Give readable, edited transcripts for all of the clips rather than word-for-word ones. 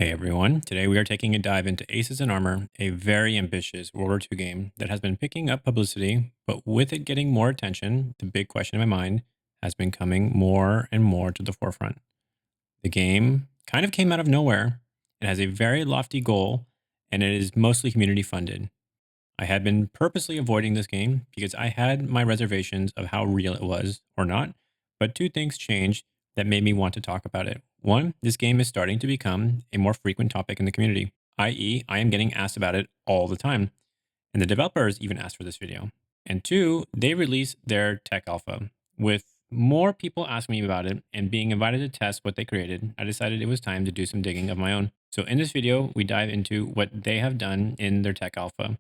Hey everyone, today we are taking a dive into Aces and Armor, a very ambitious World War II game that has been picking up publicity, but with it getting more attention, the big question in my mind has been coming more and more to the forefront. The game kind of came out of nowhere. It has a very lofty goal, and it is mostly community funded. I had been purposely avoiding this game because I had my reservations of how real it was or not, but two things changed that made me want to talk about it. One, this game is starting to become a more frequent topic in the community, i.e., I am getting asked about it all the time, and the developers even asked for this video. And two, they released their tech alpha. With more people asking me about it and being invited to test what they created, I decided it was time to do some digging of my own. So in this video, we dive into what they have done in their tech alpha.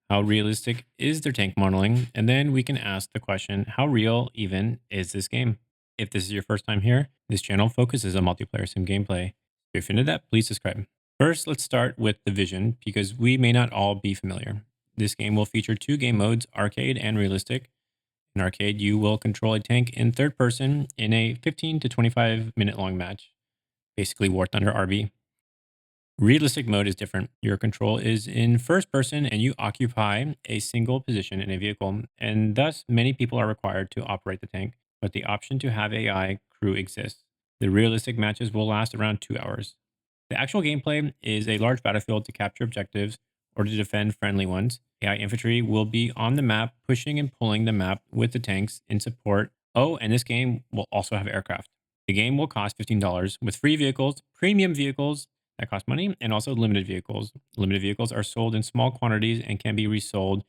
How realistic is their tank modeling? And then we can ask the question, how real even is this game? If this is your first time here, this channel focuses on multiplayer sim gameplay. If you're into that, please subscribe. First, let's start with the vision because we may not all be familiar. This game will feature two game modes, arcade and realistic. In arcade, you will control a tank in third person in a 15 to 25 minute long match, basically War Thunder RB. Realistic mode is different. Your control is in first person and you occupy a single position in a vehicle, and thus many people are required to operate the tank, but the option to have AI crew exists. The realistic matches will last around 2 hours. The actual gameplay is a large battlefield to capture objectives or to defend friendly ones. AI infantry will be on the map, pushing and pulling the map with the tanks in support. Oh, and this game will also have aircraft. The game will cost $15 with free vehicles, premium vehicles, that cost money, and also limited vehicles. Limited vehicles are sold in small quantities and can be resold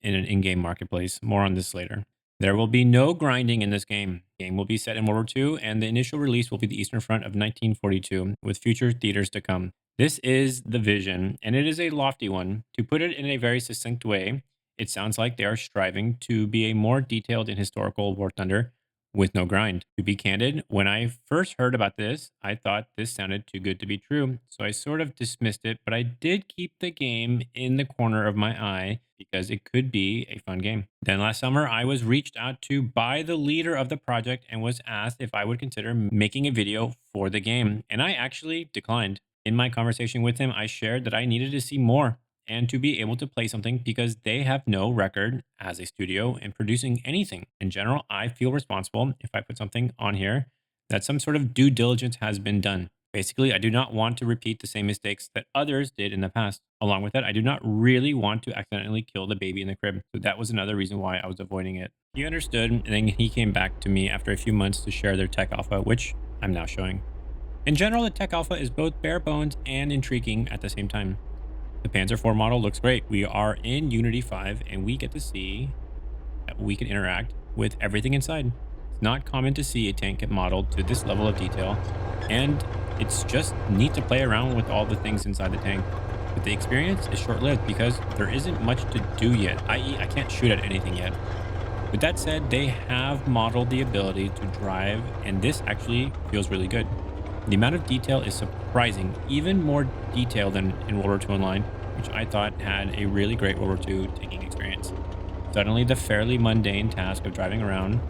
in an in-game marketplace. More on this later. There will be no grinding in this game. The game will be set in World War II, and the initial release will be the Eastern Front of 1942, with future theaters to come. This is the vision, and it is a lofty one. To put it in a very succinct way, it sounds like they are striving to be a more detailed and historical War Thunder with no grind. To be candid, when I first heard about this, I thought this sounded too good to be true. So I sort of dismissed it, but I did keep the game in the corner of my eye because it could be a fun game. Then last summer, I was reached out to by the leader of the project and was asked if I would consider making a video for the game. And I actually declined. In my conversation with him, I shared that I needed to see more and to be able to play something because they have no record as a studio in producing anything. In general, I feel responsible if I put something on here that some sort of due diligence has been done. Basically, I do not want to repeat the same mistakes that others did in the past. Along with that, I do not really want to accidentally kill the baby in the crib. So that was another reason why I was avoiding it. He understood, and then he came back to me after a few months to share their tech alpha, which I'm now showing. In general, the tech alpha is both bare bones and intriguing at the same time. The Panzer IV model looks great. We are in Unity 5 and we get to see that we can interact with everything inside. It's not common to see a tank get modeled to this level of detail, and it's just neat to play around with all the things inside the tank. But the experience is short-lived because there isn't much to do yet, i.e. I can't shoot at anything yet. With that said, they have modeled the ability to drive, and this actually feels really good. The amount of detail is surprising, even more detailed than in World War II Online, which I thought had a really great World War II taking experience. Suddenly, the fairly mundane task of driving around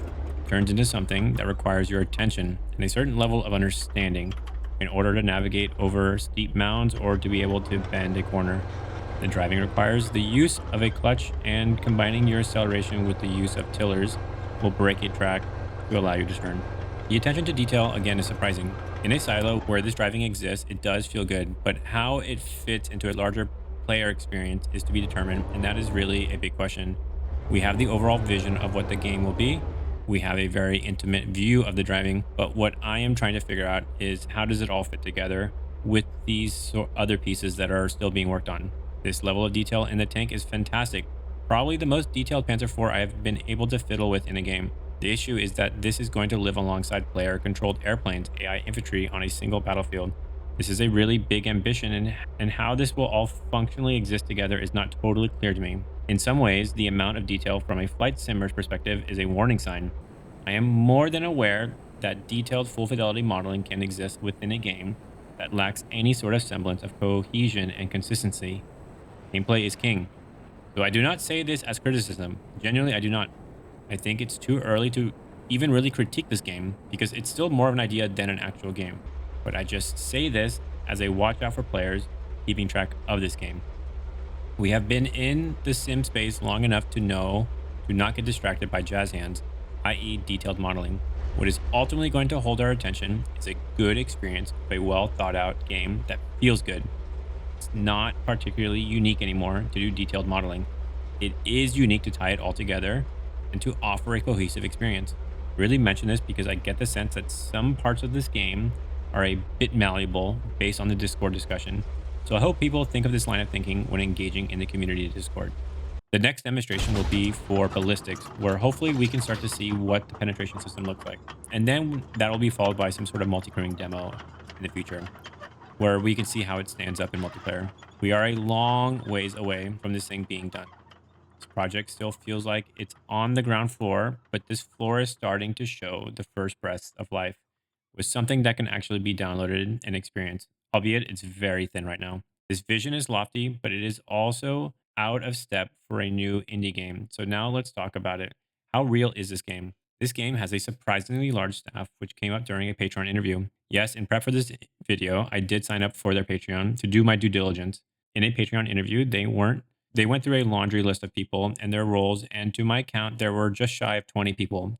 turns into something that requires your attention and a certain level of understanding in order to navigate over steep mounds or to be able to bend a corner. The driving requires the use of a clutch, and combining your acceleration with the use of tillers will break a track to allow you to turn. The attention to detail, again, is surprising. In a silo where this driving exists, it does feel good, but how it fits into a larger player experience is to be determined, and that is really a big question. We have the overall vision of what the game will be. We have a very intimate view of the driving, but what I am trying to figure out is how does it all fit together with these other pieces that are still being worked on. This level of detail in the tank is fantastic. Probably the most detailed Panzer IV I have been able to fiddle with in a game. The issue is that this is going to live alongside player-controlled airplanes, AI infantry on a single battlefield. This is a really big ambition, and how this will all functionally exist together is not totally clear to me. In some ways, the amount of detail from a flight simmer's perspective is a warning sign. I am more than aware that detailed full fidelity modeling can exist within a game that lacks any sort of semblance of cohesion and consistency. Gameplay is king. So I do not say this as criticism. Genuinely, I do not. I think it's too early to even really critique this game because it's still more of an idea than an actual game. But I just say this as a watch out for players keeping track of this game. We have been in the sim space long enough to know to not get distracted by jazz hands, i.e., detailed modeling. What is ultimately going to hold our attention is a good experience of a well thought out game that feels good. It's not particularly unique anymore to do detailed modeling. It is unique to tie it all together and to offer a cohesive experience. I really mention this because I get the sense that some parts of this game are a bit malleable based on the Discord discussion. So I hope people think of this line of thinking when engaging in the community Discord. The next demonstration will be for ballistics, where hopefully we can start to see what the penetration system looks like. And then that'll be followed by some sort of multi-crewing demo in the future, where we can see how it stands up in multiplayer. We are a long ways away from this thing being done. This project still feels like it's on the ground floor, but this floor is starting to show the first breaths of life with something that can actually be downloaded and experienced, albeit it's very thin right now. This vision is lofty, but it is also out of step for a new indie game. So now let's talk about it. How real is this game? This game has a surprisingly large staff, which came up during a Patreon interview. Yes, in prep for this video, I did sign up for their Patreon to do my due diligence. In a Patreon interview, they went through a laundry list of people and their roles, and to my count, there were just shy of 20 people.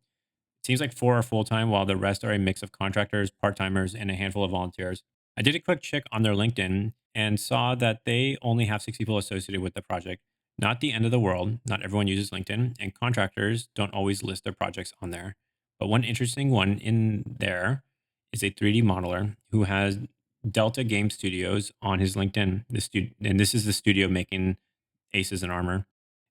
It seems like 4 are full time, while the rest are a mix of contractors, part timers, and a handful of volunteers. I did a quick check on their LinkedIn and saw that they only have 6 people associated with the project. Not the end of the world. Not everyone uses LinkedIn, and contractors don't always list their projects on there. But one interesting one in there is a 3D modeler who has Delta Game Studios on his LinkedIn. And this is the studio making Aces and Armor.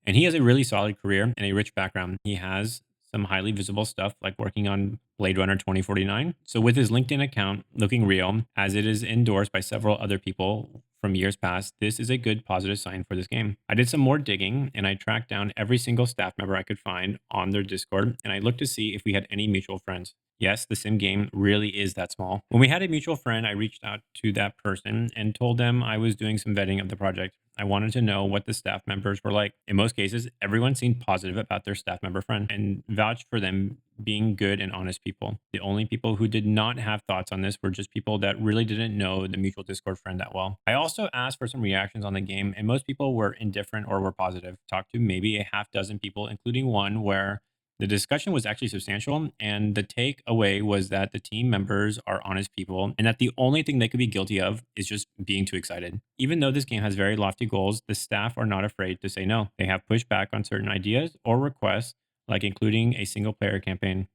And he has a really solid career and a rich background. He has some highly visible stuff like working on Blade Runner 2049. So with his LinkedIn account looking real, as it is endorsed by several other people from years past, this is a good positive sign for this game. I did some more digging and I tracked down every single staff member I could find on their Discord, and I looked to see if we had any mutual friends. Yes, the sim game really is that small. When we had a mutual friend, I reached out to that person and told them I was doing some vetting of the project. I wanted to know what the staff members were like. In most cases, everyone seemed positive about their staff member friend and vouched for them being good and honest people. The only people who did not have thoughts on this were just people that really didn't know the mutual Discord friend that well. I also asked for some reactions on the game, and most people were indifferent or were positive. Talked to maybe a half dozen people, including one where the discussion was actually substantial, and the takeaway was that the team members are honest people and that the only thing they could be guilty of is just being too excited. Even though this game has very lofty goals, the staff are not afraid to say no. They have pushed back on certain ideas or requests, like including a single player campaign.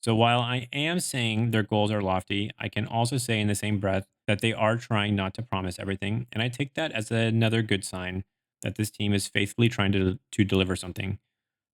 So while I am saying their goals are lofty, I can also say in the same breath that they are trying not to promise everything. And I take that as another good sign that this team is faithfully trying to deliver something.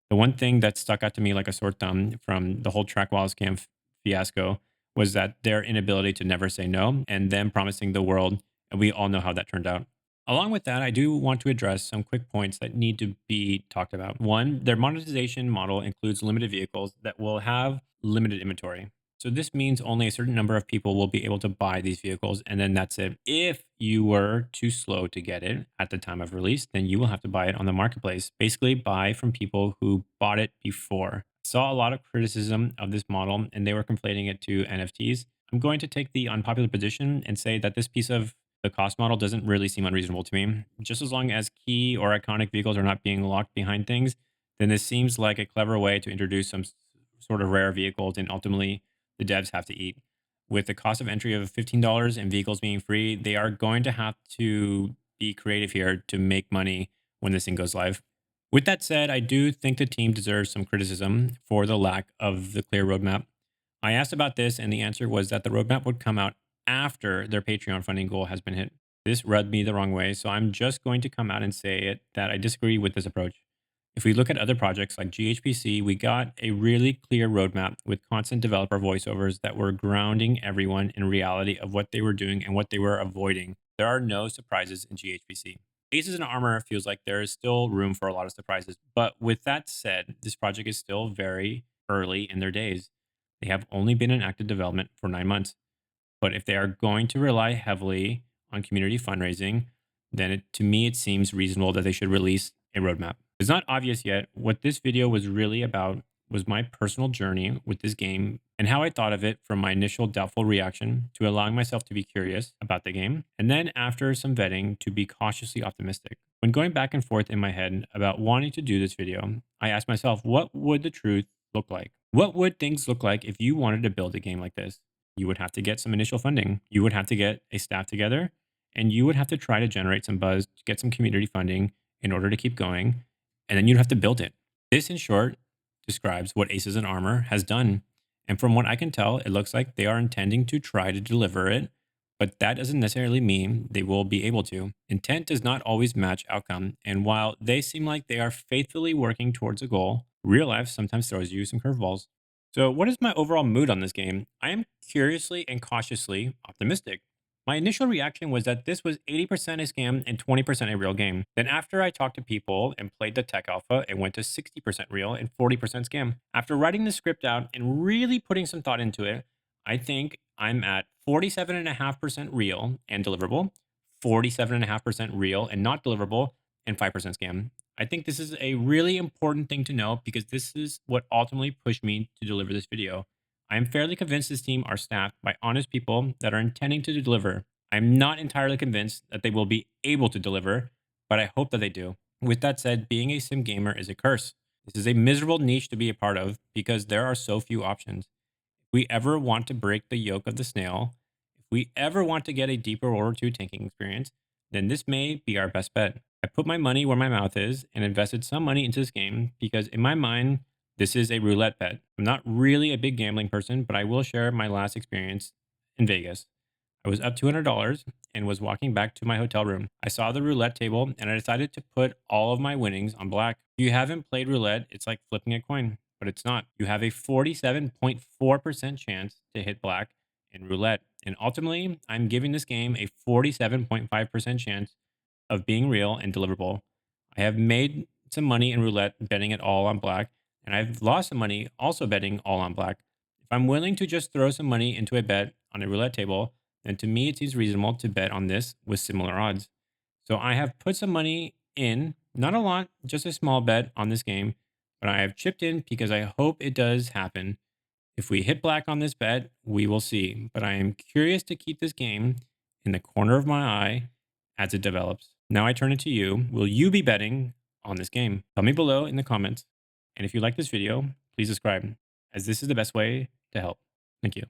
The one thing that stuck out to me like a sore thumb from the whole track walls camp fiasco was that their inability to never say no and them promising the world. And we all know how that turned out. Along with that, I do want to address some quick points that need to be talked about. One, their monetization model includes limited vehicles that will have limited inventory. So this means only a certain number of people will be able to buy these vehicles, and then that's it. If you were too slow to get it at the time of release, then you will have to buy it on the marketplace. Basically, buy from people who bought it before. Saw a lot of criticism of this model, and they were conflating it to NFTs. I'm going to take the unpopular position and say that this piece of the cost model doesn't really seem unreasonable to me. Just as long as key or iconic vehicles are not being locked behind things, then this seems like a clever way to introduce some sort of rare vehicles, and ultimately the devs have to eat. With the cost of entry of $15 and vehicles being free, they are going to have to be creative here to make money when this thing goes live. With that said, I do think the team deserves some criticism for the lack of the clear roadmap. I asked about this, and the answer was that the roadmap would come out after their Patreon funding goal has been hit. This rubbed me the wrong way, so I'm just going to come out and say it that I disagree with this approach. If we look at other projects like GHPC, we got a really clear roadmap with constant developer voiceovers that were grounding everyone in reality of what they were doing and what they were avoiding. There are no surprises in GHPC. Aces and Armor feels like there is still room for a lot of surprises. But with that said, this project is still very early in their days. They have only been in active development for 9 months. But if they are going to rely heavily on community fundraising, then to me, it seems reasonable that they should release a roadmap. It's not obvious yet what this video was really about, was my personal journey with this game and how I thought of it from my initial doubtful reaction to allowing myself to be curious about the game, and then after some vetting to be cautiously optimistic. When going back and forth in my head about wanting to do this video, I asked myself, what would the truth look like? What would things look like if you wanted to build a game like this? You would have to get some initial funding. You would have to get a staff together, and you would have to try to generate some buzz to get some community funding in order to keep going. And then you'd have to build it. This, in short, describes what Aces and Armor has done. And from what I can tell, it looks like they are intending to try to deliver it, but that doesn't necessarily mean they will be able to. Intent does not always match outcome. And while they seem like they are faithfully working towards a goal, real life sometimes throws you some curveballs. So, what is my overall mood on this game? I am curiously and cautiously optimistic. My initial reaction was that this was 80% a scam and 20% a real game. Then, after I talked to people and played the tech alpha, it went to 60% real and 40% scam. After writing the script out and really putting some thought into it, I think I'm at 47.5% real and deliverable, 47.5% real and not deliverable, and 5% scam. I think this is a really important thing to know because this is what ultimately pushed me to deliver this video. I am fairly convinced this team are staffed by honest people that are intending to deliver. I'm not entirely convinced that they will be able to deliver, but I hope that they do. With that said, being a sim gamer is a curse. This is a miserable niche to be a part of because there are so few options. If we ever want to break the yoke of the snail, if we ever want to get a deeper World War II tanking experience, then this may be our best bet. I put my money where my mouth is and invested some money into this game because in my mind, this is a roulette bet. I'm not really a big gambling person, but I will share my last experience in Vegas. I was up $200 and was walking back to my hotel room. I saw the roulette table and I decided to put all of my winnings on black. If you haven't played roulette, it's like flipping a coin, but it's not. You have a 47.4% chance to hit black in roulette. And ultimately, I'm giving this game a 47.5% chance of being real and deliverable. I have made some money in roulette betting it all on black, and I've lost some money also betting all on black. If I'm willing to just throw some money into a bet on a roulette table, then to me it seems reasonable to bet on this with similar odds. So I have put some money in, not a lot, just a small bet on this game, but I have chipped in because I hope it does happen. If we hit black on this bet, we will see. But I am curious to keep this game in the corner of my eye as it develops. Now I turn it to you. Will you be betting on this game? Tell me below in the comments. And if you like this video, please subscribe, as this is the best way to help. Thank you.